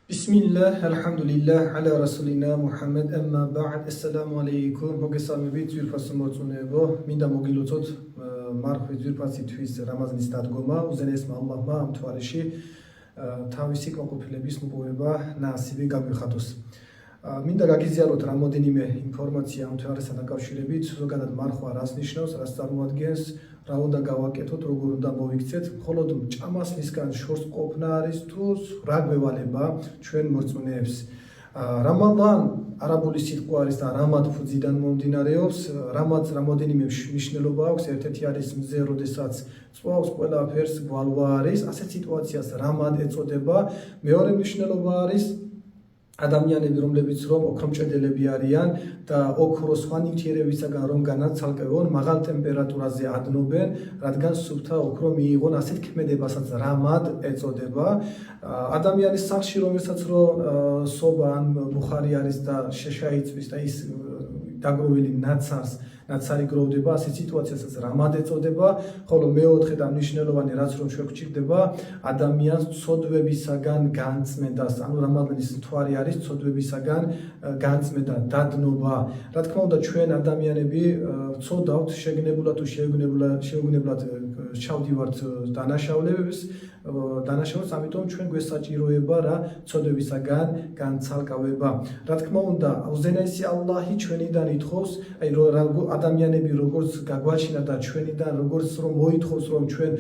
Bismillah, alhamdulillah, ala rasulina Muhammad, amma ba'd, assalamu alaikum, მოგესალმებით ძვირფასო მორწმუნეებო, მინდა მოგილოცოთ მარხვის ძვირფასისთვის რამაზანის დადგომა, უზენაესმა ალლაჰმა ამ თვარეში თავისი კმაყოფილების მოპოვება ნაასიბი გაგვიხადოს. მინდა გაგიზიაროთ რამოდენიმე ინფორმაცია ამ თვარესთან დაკავშირებით, ზოგადად მარხვა რას ნიშნავს, რას წარმოადგენს, რა უნდა გავაკეთოთ, როგორ უნდა მოვიქცეთ, მხოლოდ ჭამასლისგან შორს ყოფნა არის თუ რა გვევალება ჩვენ მორწმუნეებს. რამადან არაბული სიტყვა არის და რამად ფუძიდან მომდინარეობს, რამადს რამოდენიმე მნიშვნელობა აქვს, ერთ-ერთი არის მზე, როდესაც წვავს ყველაფერს გვალვა არის, ასეთ სიტუაციას რამად ეწოდება, მეორე მნიშვნელობა არის ადამიანები, რომლებიც რომ ოქრომჭედელები არიან და ოქროს სხვა ნივთიერებისაგან რომ განაცალკევონ, მაღალ ტემპერატურაზე ადნობენ, რადგან სუფთა ოქრო მიიღონ, ასეთ ქმედებასაც რამად ეწოდება. ადამიანის სახლში, რომელსაც რომ სობა ან ბუხარი არის და შეშა იწვის და ის დაგროვილი ნაცარი გროვდება, ასეთ სიტუაციასაც რამად ეწოდება, ხოლო მეოთხე და მნიშვნელოვანი რაც რომ შეგვჭირდება, ადამიანს ცოდვებისაგან განწმენდას, ანუ რამადანის მთვარი არის ცოდვებისაგან განწმენდა, დადნობა. Რა თქმა უნდა, ჩვენ ადამიანები ვცოდავთ შეგნებულად თუ შეუგნებლად ჩავდივართ დანაშაულებს, ამიტომ ჩვენ გვესაჭიროება რა ცოდვებისაგან განცალკავება. Რა თქმა უნდა, უზენაესი ალლაჰი ჩვენიდან ითხოვს, აი ადამიანები როგორც გაგვაჩინა და ჩვენიდან როგორც რომ მოითხოვს რომ ჩვენ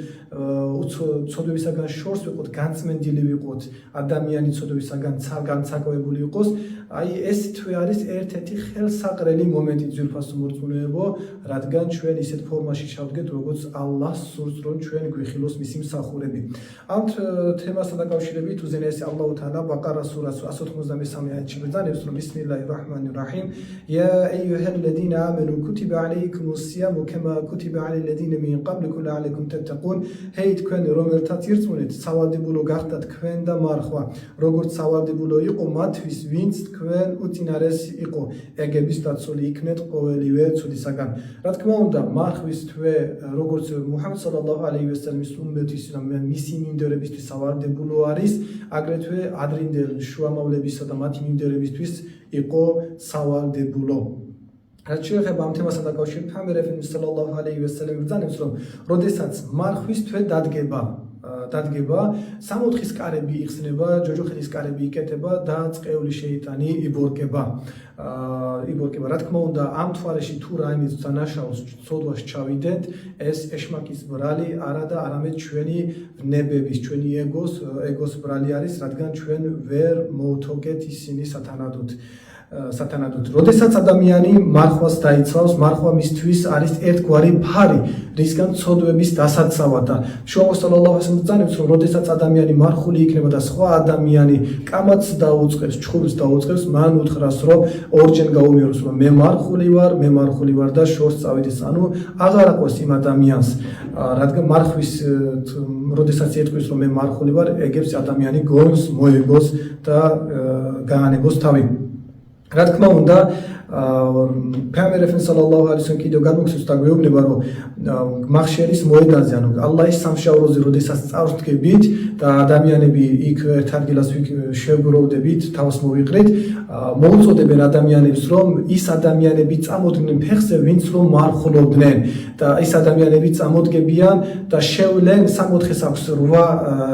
ცოდვებისაგან შორს ვიყოთ, განწმენდილი ვიყოთ, ადამიანი ცოდვებისაგან განცალკავებული იყოს, აი ეს თვე არის ერთ-ერთი ხელსაყრელი მომენტი ძვირფასო მორწმუნეებო, რადგან ჩვენ ისეთ ფორმაში ჩავდგეთ, როგორც ალლაჰს სურს რომ ჩვენ გვიხილოს მისი მსახურები. ამ თემასთან დაკავშირებით უზენაესი ალლაჰ თაალა ბაყარა სურას 193 აიათში ბრძანებს რომ ბისმილლაჰირ რაჰმანირ რაჰიმ ია აიუჰალლადინა ამანუ კუთიბა ალეიკუმუს სიამუ კამა კუთიბა ალალადინა მინ ყაბლიkum ლაალეკუმ თატტაკუნ ჰეი თქვენ რომელთაც ირწმუნეთ სავალდებულო გახდა თქვენ და მარხვა როგორც სავალდებულო იყო მათთვის ვინც თქვენ უწინარესი იყო ეგების დაცული იქნეთ ყოველივე ცუდისაგან. Რა თქმა უნდა, მარხვის თვე როგორც მუჰამედ სალალლაჰუ ალეიჰი ვესალამის უმმეთის მისი მიმდევრებისთვის სავალდებულო არის, აგრეთვე ადრინდელ შუამავლებისა და მათი მიმდევრებისთვის იყო სავალდებულო. რაც შეეხება ამ თემასთან დაკავშირებით, პეღამბერი სალალლაჰუ ალეიჰი ვესალამი ბრძანებს, რომ როდესაც მარხვის თვე დადგება, 64 კარები იხსნება, ჯოჯოხეთის კარები იკეტება და წყეული შეიტანი იბორკება. Რა თქმა უნდა, ამ თვარეში თუ რაიმე დანაშაულს ცოდვას ჩავიდეთ, ეს ეშმაკის ბრალი არა და არამედ ჩვენი ვნებების, ჩვენი ეგოს ბრალი არის, რადგან ჩვენ ვერ მოვთოგეთ ისინი სათანადოდ. როდესაც ადამიანი მარხვას დაიცავს, მარხვა მისთვის არის ერთგვარი ფარი, რისგან ცოდვების დასაცავად და შუამოს სალალლაჰუ ალეიჰი ვესალამი ბრძანებს, რომ როდესაც ადამიანი მარხული იქნება და სხვა ადამიანი კამათს დაუწყებს, ჩხუბს დაუწყებს, მან უთხრას, რომ ორჯერ გაუმეოროს, რომ მე მარხული ვარ და შორს წავიდეს, ანუ აღარ აყვეს იმ ადამიანს, რადგან მარხვის როდესაც ეტყვის, რომ მე მარხული ვარ, ეგებს ადამიანი გონს, მოეგოს და გაანებოს თავი. Რა თქმა უნდა, პეღამბერი სალალლაჰუ ალეიჰი ვესალამ კიდევ გადმოგცემს და გვეუბნება, რომ მახშერის მოედანზე, ანუ ალლაჰის სამშავროზე, როდესაც წავსდგებით და ადამიანები იქ ერთ ადგილას შევგროვდებით, თავს მოვიყრით, მოუწოდებენ ადამიანებს, რომ ის ადამიანები წამოდგნენ ფეხზე, ვინც რომ მარხულობდნენ და ის ადამიანები წამოდგებიან და შევლენ 64-ს აქვს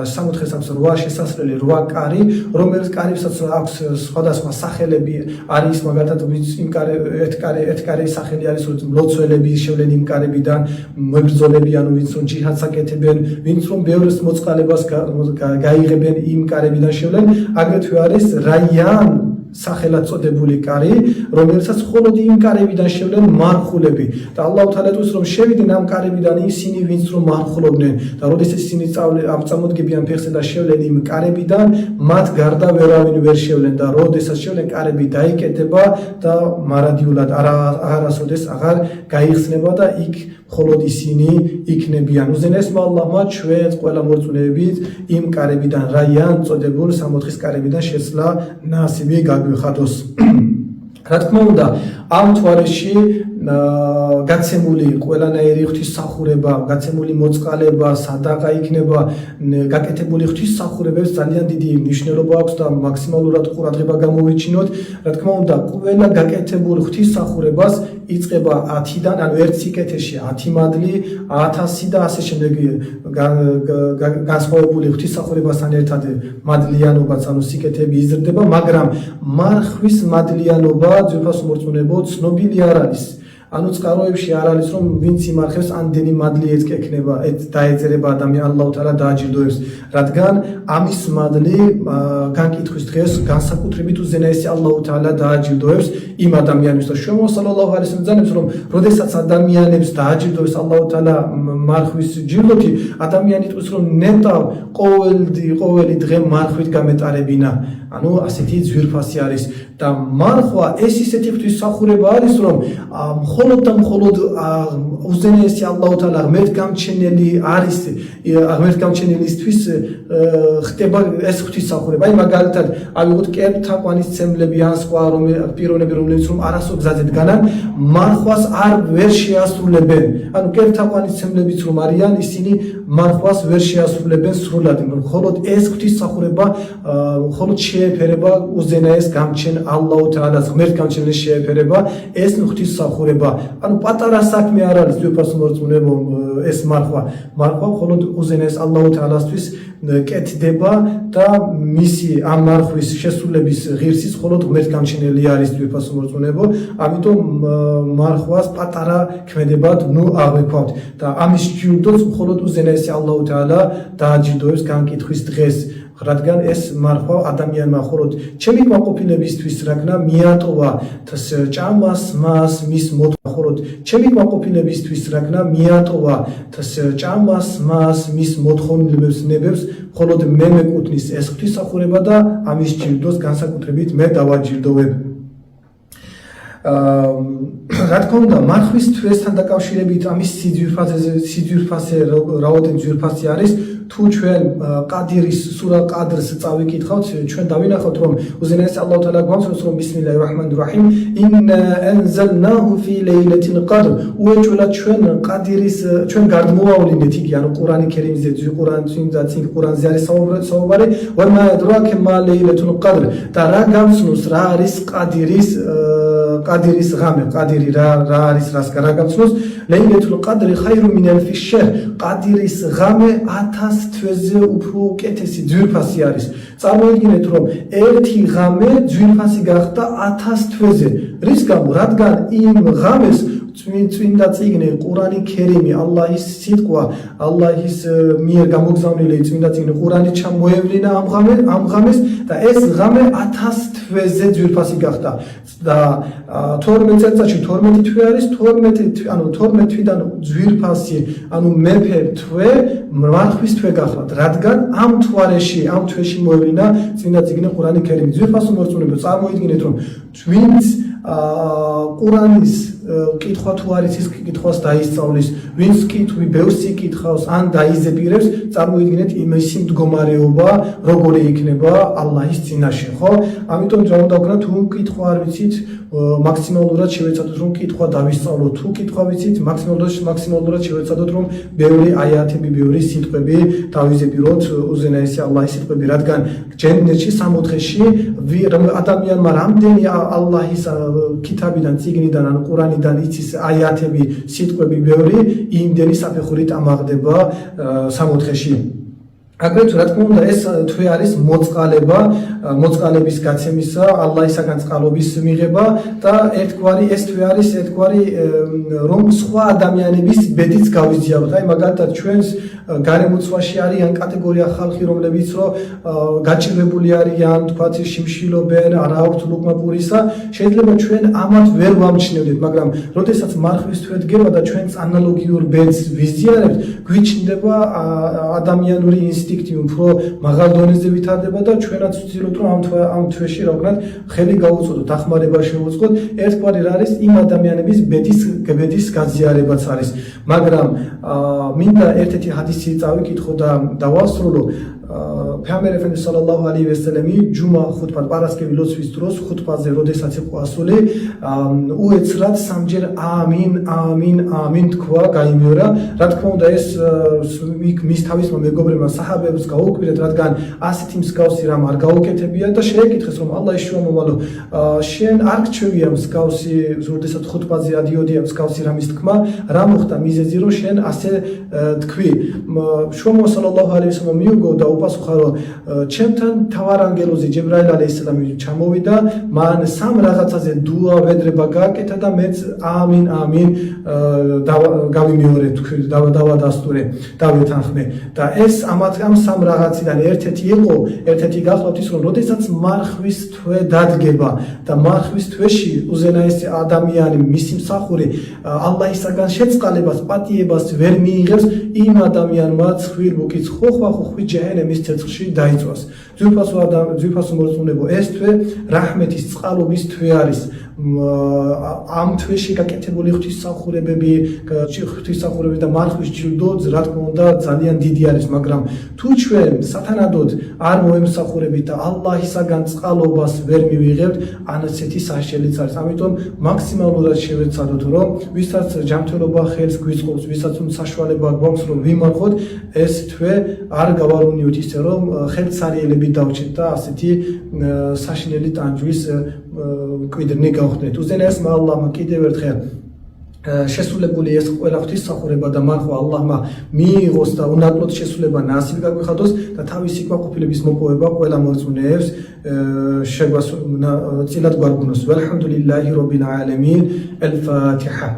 8 შესასვლელი, 8 კარი, რომელიც კარებსაც აქვს სხვადასხვა სახელები არის, მაგალითად ერთ კარი სახელი არის, რომ მლოცველები შევლენ იმ კარებიდან, მებრძოლები, ანუ ვინც რომ ჯიჰადს აკეთებენ, ვინც რომ ბევრს მოწყალებას გაიღებენ იმ კარებიდან შევლენ, აგრეთვე არის რაიან სახელად წოდებული კარი, რომელსაც მხოლოდ იმ კარებიდან შევლენ მარხულები და ალლაჰ თაალა ეტყვის, რომ შევიდნენ ამ კარებიდან ისინი, ვინც რომ მარხულობდნენ და როდესაც ისინი წამოდგებიან ფეხზე და შევლენ იმ კარებიდან, მათ გარდა ვერავინ ვერ შევლენ და როდესაც შევლენ კარები დაიკეტება და მარადიულად არასოდეს აღარ გაიხსნება და იქ მხოლოდ ისინი იქნებიან. უზენაესმა ალლაჰმა ჩვენ ყველა მორწმუნეებით იმ კარებიდან, რაიან წოდებულ 64 კარებიდან შეცლა ნასიბი გაგვიხადოს. Რა თქმა უნდა, ამ თვარეში გაცემული ყველანაირი ღვთისმსახურება, გაცემული მოწყალება, სადაყა იქნება, გაკეთებული ღვთისმსახურებებს ძალიან დიდი მნიშვნელობა აქვს და მაქსიმალურად ყურადღება გამოვიჩინოთ. რა თქმა უნდა, ყველა გაკეთებულ ღვთისმსახურებას იწყება 10-დან, ანუ ერთ სიკეთეში 10 მადლი, 1000 და ასე შემდეგ განსხვავებული ღვთისმსახურებასთან ერთად მადლიანობაც, ანუ სიკეთეები იზრდება, მაგრამ მარხვის მადლიანობა ძვირფასო მორწმუნეებო ცნობილი არ არის. ანუ წყაროებში არ არის რომ ვინც იმარხებს ამდენი მადლი ექნება, დაეწერება ადამიანი ალლაჰ თალა დააჯილდოებს, რადგან ამის მადლი განკითხვის დღეს განსაკუთრებით უზენაესი ალლაჰ თალა დააჯილდოებს იმ ადამიანებს და შუა სალალაჰუ ალეიჰი ვასალამ რომ როდესაც ადამიანებს დააჯილდოებს ალლაჰ თალა მარხვის ჯილდოთი, ადამიანი იტყვის რომ ნეტავ ყოველი დღე მარხვით გამეტარებინა. ანუ ასეთი ძვირფასი არის და მარხვა ეს ისეთი ღვთისმსახურება არის რომ მხოლოდ და მხოლოდ უზენაესი ალლაჰ თალა ღმერთგამჩენელი არის, ღმერთგამჩენელისთვის ხდება ეს ღვთისმსახურება. აი მაგალითად ავიღოთ კერპთაყვანისმცემლები ან სხვა პიროვნები რომლებიც რომ არასო გზაზე დგანან, მარხვას ვერ შეასრულებენ. ანუ კერპთაყვანისმცემლებიც რომ არიან, ისინი მარხვას ვერ შეასრულებენ სრულად, მხოლოდ ეს ღვთისმსახურება მხოლოდ შეეფერება უზენაეს გამჩენ ალლაჰ თალას ღმერთგამჩენელს შეეფერება ეს ღვთისმსახურება. ანუ პატარა საქმე არ არის ძვირფასო მორწმუნეებო ეს მარხვა მხოლოდ უზენაეს ალლაჰ თალასთვის კეთდება და მისი ამ მარხვის შესრულების ღირსიც მხოლოდ ღმერთგამჩენელი არის ძვირფასო მორწმუნეებო. ამიტომ მარხვას პატარა ქმედებად აღვიქვავთ და ამის ჯილდოც მხოლოდ უზენაესი ალლაჰ თალა დააჯილდოებს განკითხვის დღეს. რადგან ეს მარხვა ადამიანმა მხოლოდ ჩემი კმაყოფილებისთვის რაგნა მიატოვა ჭამას მას მის მოთხოვნა, მხოლოდ ჩემი კმაყოფილებისთვის რაგნა მიატოვა ჭამას მას მის მოთხოვნილებს ნებებს, მხოლოდ მე მეკუთვნის ეს ღვთისმსახურება და ამის ჯილდოს განსაკუთრებით მე დავაჯილდოვებ. რა თქმა უნდა, მარხვის თვესთან დაკავშირებით ამის სიძვირფასე რაოდენ ძვირფასი არის. თუ ჩვენ ყადირის სურა ყადრს წავიკითხავთ, ჩვენ დავინახავთ რომ უზენაესი ალლაჰ თალა გვამცნობს რომ ბისმილაჰირ რაჰმანირ რაჰიმ ინა ანზალნაჰუ ფი ლეილათილ ყადრ. უეჭველად ჩვენ გადმოვავლინეთ იგი, ანუ ყურანი ქერიმზე, ყურანზე არის საუბარი ვა მა ადრაკა მა ლეილათილ ყადრ და რა გამცნობს რა არის ყადირის ღამე, ყადირი რა არის, რა გამცნობს ლეილათილ ყადრი ხაირუ მინ ალფი შაჰრ. ყადირის ღამე 1000 თვეზე უფრო უკეთესი ძვირფასი არის. წარმოიდგინეთ რომ ერთი ღამე ძვირფასი გახდა 1000 თვეზე. რის გამო? რადგან იმ ღამეს წმინდა წიგნი ყურანი ქერიმი, ალლაჰის სიტყვა, ალლაჰის მიერ გამოგზავნილი წმინდა წიგნი ყურანი ჩამოევლინა ამ ღამეს და ეს ღამე 1000 თვეზე ძვირფასი გახდა. და 12 წელიწადში 12 თვე არის, 12 თვიდან ძვირფასი, ანუ მეფე თვე მარხვის თვე გახლავთ, რადგან ამ თვეში მოევლინა წმინდა წიგნი ყურანი ქერიმი. ძვირფასო მორწმუნეებო, წარმოიდგინეთ რომ ვინც ყურანის კითხვა თუ არის ის კითხვას დაისწავლის, ვინც კითხვი ბევრს იკითხავს ან დაიზეპირებს, წარმოიდგინეთ იმისი მდგომარეობა როგორი იქნება ალლაჰის წინაშე, ხო? ამიტომ რა უნდა ვქნათ, თუ კითხვა არ ვიცით, მაქსიმალურად შევეცადოთ რომ კითხვა დავისწავლოთ, თუ კითხვა ვიცით, მაქსიმალურად შევეცადოთ რომ ბევრი აიათები, ბევრი სიტყვები დავიზეპიროთ, უზენაესი ალლაჰის სიტყვები, რადგან ჯენნეტში 60-ში ადამიანმა რამდენი ალლაჰის კითაბიდან, წიგნიდან ან ყურანიდან იცის აიათები, სიტყვები ბევრი, იმდენი საფეხურით ამაღდება 60-ში. აგრეთვე რა თქმა უნდა ეს თვე არის მოწყალების გაცემისა, ალლაჰისაგან წყალობის მიღება და ეს თვე არის ერთგვარი რომ სხვა ადამიანების ბედიც გავიზიაროთ. აი მაგალითად ჩვენს გარემოცვაში არიან კატეგორია ხალხი, რომლებიც რომ გაჭირვებული არიან, თქვათ შიმშილობენ, არ აქვთ ლუყმა პურისა, შეიძლება ჩვენ ამათ ვერ ვამჩნევდეთ, მაგრამ როდესაც მარხვის თვე დგება და ჩვენს ანალოგიურ ბედს ვიზიარებთ, გვიჩნდება ადამიანური ინსტინქტი უფრო მაღალ დონეზე ვითარდება და ჩვენაც ვცდილობთ რომ ამ თვეში რა ვქნათ, ხელი გავუწოდოთ, დახმარება შევუწყოთ, ერთგვარი რა არის იმ ადამიანების ბედის გაზიარებაც არის. მაგრამ მინდა ერთ-ერთი ჰადისი წავიკითხო და დავასრულო. Peygamber Efendimiz sallallahu aleyhi ve sellemi Cuma xutbად პარასკევი ლოცვის დროს ხუთბაზე როდესაც იყო ასული უეცრად სამჯერ ამინ ამინ ამინ თქვა გაიმეორა რა თქმა უნდა ეს მის თავისმა მეგობრებმა საჰაბებს გაუკვირეთ რადგან ასეთი მსგავსი რამ არ გაუკეთებია და შეეკითხეს რომ ალლა შუამოვალო შენ არ გჩვევია მსგავსი როდესაც ხუთბაზე ადიოდია მსგავსი რამის თქმა რა მოხდა მიზეზი რომ შენ ასე თქვი შუამოვალო sallallahu aleyhi ve sellem მიუგო და უპასუხა რომ ჩემთან თავარ ანგელოზი ჯებრაილ ალეისალამი ჩამოვიდა მან სამ რაღაცაზე დუა ვედრება გააკეთა და მეც ამინ ამინ გავიმეორე თქვი დავადასტურე დავეთანხმე და ეს ამ სამ რაღაციდან ერთ-ერთი იყო ერთ-ერთი გახლავთ ის რომ როდესაც მარხვის თვე დადგება და მარხვის თვეში უზენაესი ადამიანი მისი მსახური ალლაისაგან შეწყალებას პატიებას ვერ მიიღებს იმ ადამიანმა ცხვირბუქიც ხოხვი ჯეჰენემის ცეცხლში დაიწვას ძვირფასო მორწმუნეებო ეს თვე რაჰმეთის წყალობის თვე არის ამ თვეში გაკეთებული ღვთისმსახურებები და მარხვის ჯილდო რა თქმა უნდა ძალიან დიდი არის მაგრამ თუ ჩვენ სათანადოდ არ მოემსახურებით და ალლაისაგან წყალობას ვერ მივიღებთ ასეთი საშელიც არის ამიტომ მაქსიმალურად შევეცადოთ რომ ვისაც ჯანმრთელობა ხელს გვიწყობს ვისაც საშუალება გვაქვს რომ ვიმარხოთ ეს თვე არ გავარუნიოთ ისე რომ ხელსარიელები დავჭით და ასეთი საშინელი ტანჯვის კვიდრნი გავხდეთ უზენაესმა ალლაჰმა კიდევ ერთხელ შესრულებული ეს ყველა ღვთისმსახურება და მარხვა ალლაჰმა მიიღოს და უნაკლოდ შესრულება ნასიბ გაგვიხადოს და თავისი კმაყოფილების მოპოვება ყველა მორწმუნეებს წილად გვარგუნოს ვალჰამდულილლაჰი რობილ ალემინ ალ-ფათიჰა